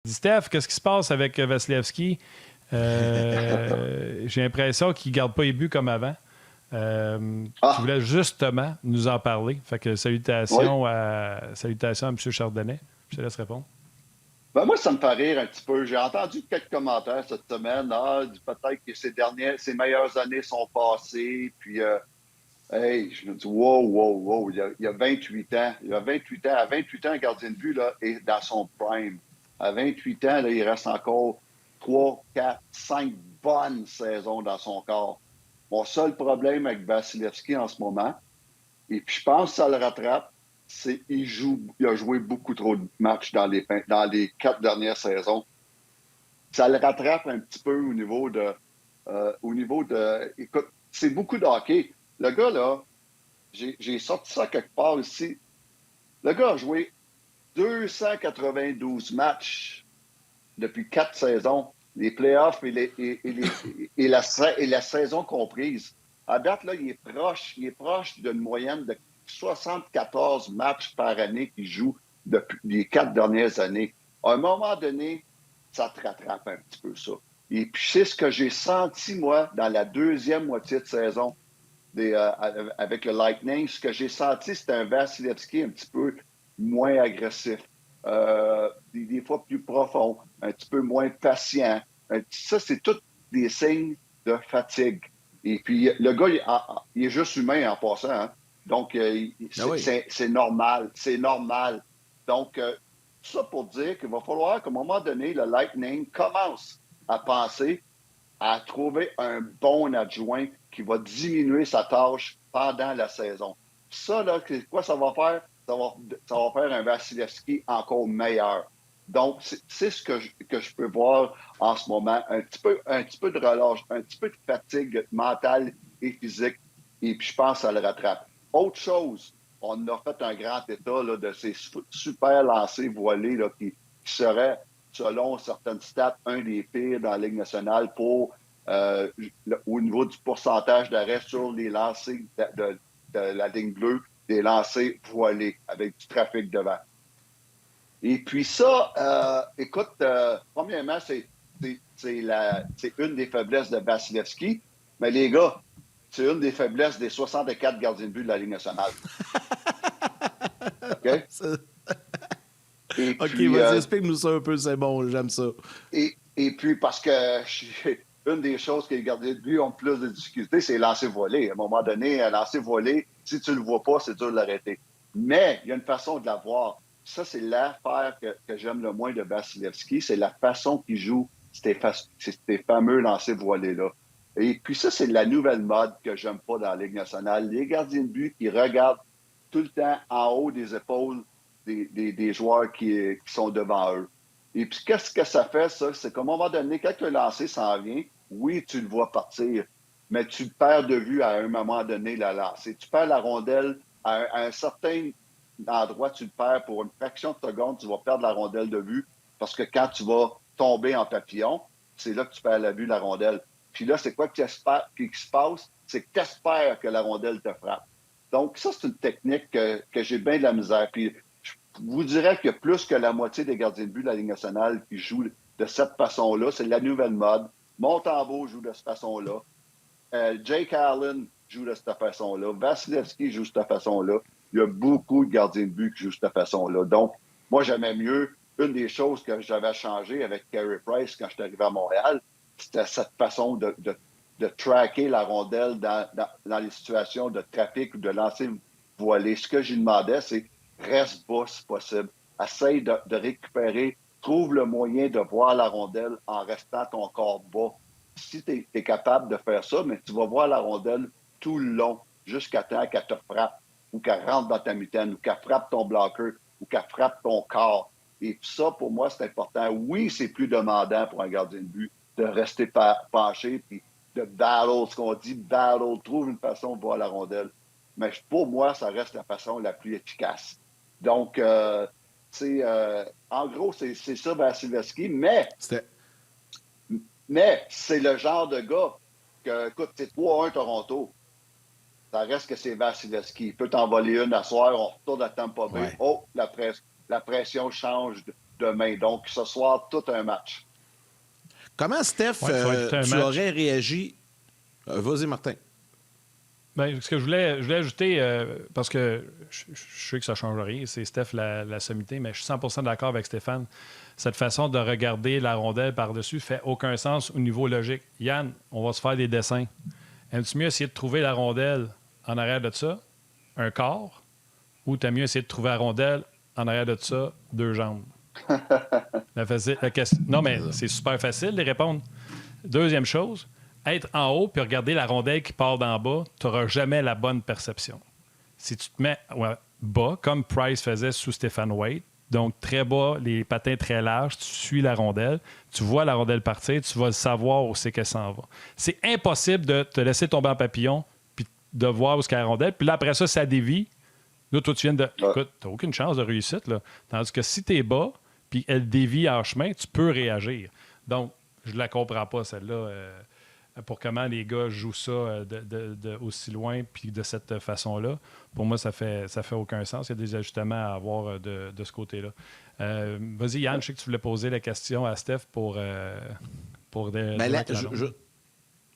Dis, Steph, qu'est-ce qui se passe avec Vasilevski? J'ai l'impression qu'il ne garde pas les buts comme avant. Tu voulais justement nous en parler. Fait que Oui. salutations à M. Chardonnay. Je te laisse répondre. Ben moi, ça me fait rire un petit peu. J'ai entendu quelques commentaires cette semaine. Peut-être que ses meilleures années sont passées. Puis, hey, je me dis, wow. Il a 28 ans. Il a 28 ans. À 28 ans, un gardien de but, là, est dans son prime. À 28 ans, là, il reste encore 3, 4, 5 bonnes saisons dans son corps. Mon seul problème avec Vasilevski en ce moment, et puis je pense que ça le rattrape, c'est qu'il a joué beaucoup trop de matchs dans les 4 dernières saisons. Ça le rattrape un petit peu au niveau de. Écoute, c'est beaucoup de hockey. Le gars, là, j'ai sorti ça quelque part ici. Le gars a joué 292 matchs depuis 4 saisons, les playoffs et la saison comprise. À date, là, il est proche d'une moyenne de 74 matchs par année qu'il joue depuis les 4 dernières années. À un moment donné, ça te rattrape un petit peu ça. Et puis, c'est ce que j'ai senti, moi, dans la deuxième moitié de saison avec le Lightning. Ce que j'ai senti, c'était un Vasilevski un petit peu moins agressif, des fois plus profond, un petit peu moins patient. Ça, c'est tous des signes de fatigue. Et puis, le gars, il est juste humain en passant. Hein? Donc, c'est normal. C'est normal. Donc, tout ça pour dire qu'il va falloir qu'à un moment donné, le Lightning commence à penser à trouver un bon adjoint qui va diminuer sa tâche pendant la saison. Ça, là, quoi ça va faire? Ça va faire un Vasilevski encore meilleur. Donc, c'est ce que je peux voir en ce moment. Un petit peu de relâche, un petit peu de fatigue mentale et physique. Et puis, je pense que ça le rattrape. Autre chose, on a fait un grand état là, de ces super lancers voilés là, qui seraient, selon certaines stats, un des pires dans la Ligue nationale au niveau du pourcentage d'arrêt sur les lancers de la ligne bleue, des lancers voilés avec du trafic devant. Et puis ça, écoute, premièrement, c'est une des faiblesses de Vasilevski, mais les gars, c'est une des faiblesses des 64 gardiens de but de la Ligue nationale. OK? Et OK, puis, vas-y, explique-nous ça un peu, c'est bon, j'aime ça. Et puis, parce que une des choses que les gardiens de but ont plus de difficultés, c'est lancer volé. À un moment donné, un lancer volé, si tu ne le vois pas, c'est dur de l'arrêter. Mais il y a une façon de l'avoir. Ça, c'est l'affaire que j'aime le moins de Vasilevski, c'est la façon qu'il joue ces fameux lancers voilés-là. Et puis ça, c'est la nouvelle mode que j'aime pas dans la Ligue nationale. Les gardiens de but qui regardent tout le temps en haut des épaules des joueurs qui sont devant eux. Et puis, qu'est-ce que ça fait, ça? C'est qu'à un moment donné, quand le lancer s'en vient, oui, tu le vois partir, mais tu perds de vue à un moment donné la lancée. Tu perds la rondelle à un certain endroit, tu le perds pour une fraction de seconde, tu vas perdre la rondelle de vue parce que quand tu vas tomber en papillon, c'est là que tu perds la vue de la rondelle. Puis là, c'est quoi qui se passe? C'est que tu espères que la rondelle te frappe. Donc, ça, c'est une technique que j'ai bien de la misère. Puis, je vous dirais qu'il y a plus que la moitié des gardiens de but de la Ligue nationale qui jouent de cette façon-là. C'est la nouvelle mode. Montembeault joue de cette façon-là. Jake Allen joue de cette façon-là. Vasilevski joue de cette façon-là. Il y a beaucoup de gardiens de but qui jouent de cette façon-là. Donc, moi, j'aimais mieux. Une des choses que j'avais changé avec Carey Price quand je suis arrivé à Montréal, c'était cette façon de tracker la rondelle dans les situations de trafic ou de lancer voilé. Ce que j'ai demandé, c'est reste bas si possible. Essaye de récupérer. Trouve le moyen de voir la rondelle en restant ton corps bas. Si tu es capable de faire ça, mais tu vas voir la rondelle tout le long, jusqu'à temps qu'elle te frappe, ou qu'elle rentre dans ta mitaine, ou qu'elle frappe ton bloqueur, ou qu'elle frappe ton corps. Et ça, pour moi, c'est important. Oui, c'est plus demandant pour un gardien de but de rester penché, puis de battle, ce qu'on dit, battle, trouve une façon de voir la rondelle. Mais pour moi, ça reste la façon la plus efficace. Donc, en gros, c'est ça, Vasilevski, mais c'est le genre de gars que, écoute, c'est 3-1 Toronto. Ça reste que c'est Vasilevski. Il peut t'envoler une à soir, on retourne à Tampa Bay. Ouais. Oh, la pression change demain. Donc, ce soir, tout un match. Comment, Steph, tu aurais réagi? Vas-y, Martin. Bien, ce que je voulais ajouter, parce que je sais que ça ne change rien, c'est Steph la sommité, mais je suis 100% d'accord avec Stéphane. Cette façon de regarder la rondelle par-dessus ne fait aucun sens au niveau logique. Yann, on va se faire des dessins. Aimes-tu mieux essayer de trouver la rondelle en arrière de ça, un corps, ou t'aimes mieux essayer de trouver la rondelle en arrière de ça, 2 jambes? Non, mais c'est super facile de répondre. Deuxième chose, être en haut puis regarder la rondelle qui part d'en bas, tu n'auras jamais la bonne perception. Si tu te mets bas, comme Price faisait sous Stéphane Waite, donc très bas, les patins très larges, tu suis la rondelle, tu vois la rondelle partir, tu vas savoir où c'est qu'elle s'en va. C'est impossible de te laisser tomber en papillon puis de voir où est-ce qu'est la rondelle. Puis là, après ça dévie. Là, toi, tu viens de... Écoute, tu n'as aucune chance de réussite, là. Tandis que si tu es bas puis elle dévie en chemin, tu peux réagir. Donc, je ne la comprends pas, celle-là. Pour comment les gars jouent ça aussi loin puis de cette façon-là. Pour moi, ça fait aucun sens. Il y a des ajustements à avoir de ce côté-là. Vas-y, Yann, je sais que tu voulais poser la question à Steph pour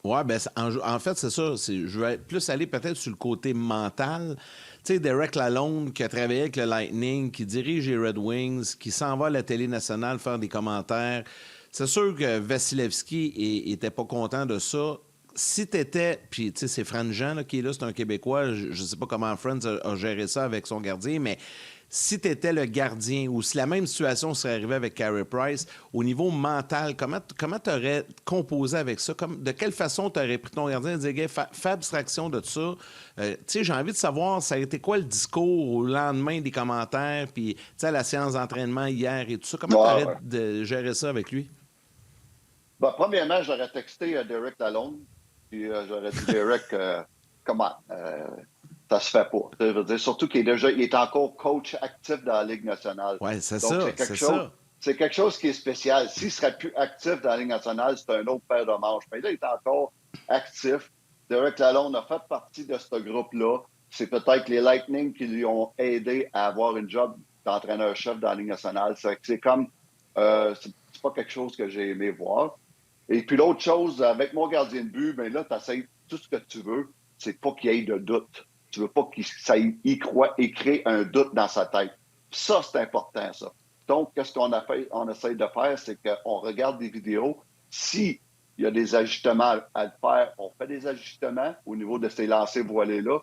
Oui, bien, en fait, c'est ça. Je vais plus aller peut-être sur le côté mental. Tu sais, Derek Lalonde, qui a travaillé avec le Lightning, qui dirige les Red Wings, qui s'en va à la télé nationale faire des commentaires. C'est sûr que Vasilevski n'était pas content de ça. Si t'étais... Puis, tu sais, c'est Fran Jean là, qui est là, c'est un Québécois. Je ne sais pas comment Franz a géré ça avec son gardien, mais si t'étais le gardien ou si la même situation serait arrivée avec Carey Price, au niveau mental, comment t'aurais composé avec ça? De quelle façon t'aurais pris ton gardien et dit, gars, fais abstraction de ça? Tu sais, j'ai envie de savoir, ça a été quoi le discours au lendemain des commentaires, puis, tu sais, à la séance d'entraînement hier et tout ça. Comment t'aurais géré ça avec lui? Ben, premièrement, j'aurais texté Derek Lalonde, puis j'aurais dit, Derek, comment? Ça se fait pas. Je veux dire, surtout qu'il est encore coach actif dans la Ligue nationale. Oui, c'est donc, ça. C'est quelque chose qui est spécial. S'il serait plus actif dans la Ligue nationale, c'est un autre paire de manches. Mais là, il est encore actif. Derek Lalonde a fait partie de ce groupe-là. C'est peut-être les Lightning qui lui ont aidé à avoir une job d'entraîneur-chef dans la Ligue nationale. C'est comme... c'est pas quelque chose que j'ai aimé voir. Et puis l'autre chose, avec mon gardien de but, bien là, tu essaies tout ce que tu veux, c'est pas qu'il y ait de doute. Tu veux pas qu'il crée un doute dans sa tête. Ça, c'est important, ça. Donc, qu'est-ce qu'on essaie de faire, c'est qu'on regarde des vidéos. S'il y a des ajustements à le faire, on fait des ajustements au niveau de ces lancers voilés-là.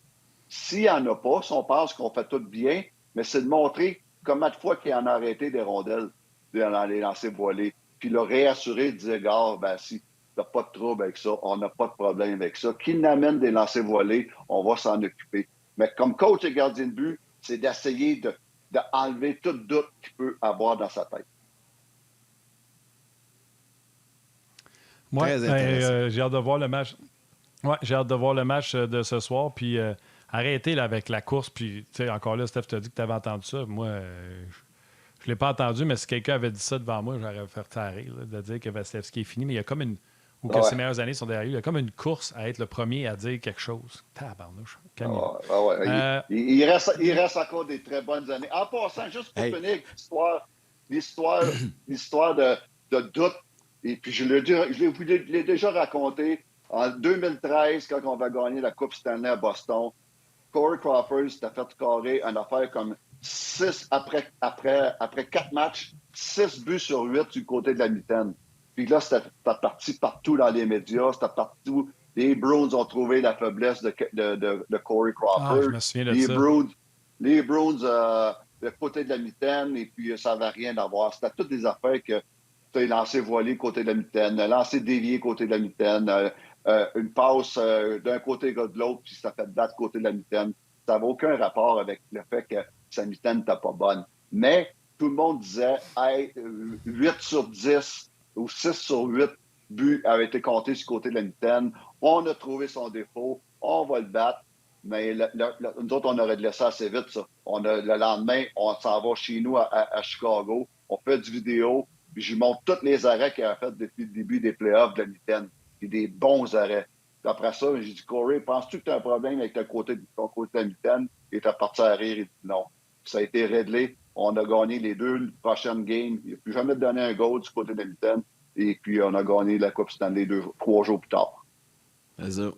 S'il n'y en a pas, si on pense qu'on fait tout bien, mais c'est de montrer combien de fois qu'il en a arrêté des rondelles dans les lancers voilés. Puis le réassurer, dire, gars, ben si t'as pas de trouble avec ça, on n'a pas de problème avec ça. Qu'il n'amène des lancers voilés, on va s'en occuper. Mais comme coach et gardien de but, c'est d'essayer d'enlever tout doute qu'il peut avoir dans sa tête. Moi, j'ai hâte de voir le match. Ouais, j'ai hâte de voir le match de ce soir. Puis arrêtez là, avec la course. Puis, tu sais, encore là, Steph t'a dit que tu avais entendu ça. Moi, je ne l'ai pas entendu, mais si quelqu'un avait dit ça devant moi, j'aurais fait taire, de dire que Vasilevski est fini. Mais il y a comme une. Ou que ses meilleures années sont derrière lui. Il y a comme une course à être le premier à dire quelque chose. Tabarnouche. Il reste encore des très bonnes années. En passant, juste pour finir l'histoire de doute, et puis je l'ai déjà raconté, en 2013, quand on va gagner la Coupe Stanley à Boston, Corey Crawford s'était fait carrer une affaire comme 6 après 4 matchs, 6 buts sur 8 du côté de la mitaine. Puis là, c'était parti partout dans les médias, c'était partout. Les Bruins ont trouvé la faiblesse de Corey Crawford. Je me souviens de ça. Les Bruins, le côté de la mitaine, et puis ça n'avait rien à voir. C'était toutes des affaires que tu as lancé voilé côté de la mitaine, lancé dévié côté de la mitaine, une passe d'un côté de l'autre, puis ça fait battre côté de la mitaine. Ça n'avait aucun rapport avec le fait que sa mitaine n'était pas bonne. Mais tout le monde disait, hey, 8 sur 10 ou 6 sur 8 buts avaient été comptés sur le côté de la mitaine. On a trouvé son défaut, on va le battre. Mais nous autres, on aurait laissé assez vite, ça. Le lendemain, on s'en va chez nous à Chicago, on fait du vidéo, puis je lui montre tous les arrêts qu'il a fait depuis le début des playoffs de la mitaine. Puis des bons arrêts. Puis après ça, j'ai dit, Corey, penses-tu que tu as un problème avec ton côté de la mitaine? Et tu es parti à rire. Il dit non. Puis ça a été réglé. On a gagné les 2 prochaines games. Il n'a plus jamais donné un goal du côté d'Hamilton. Et puis, on a gagné la Coupe Stanley 3 jours plus tard. C'est ça.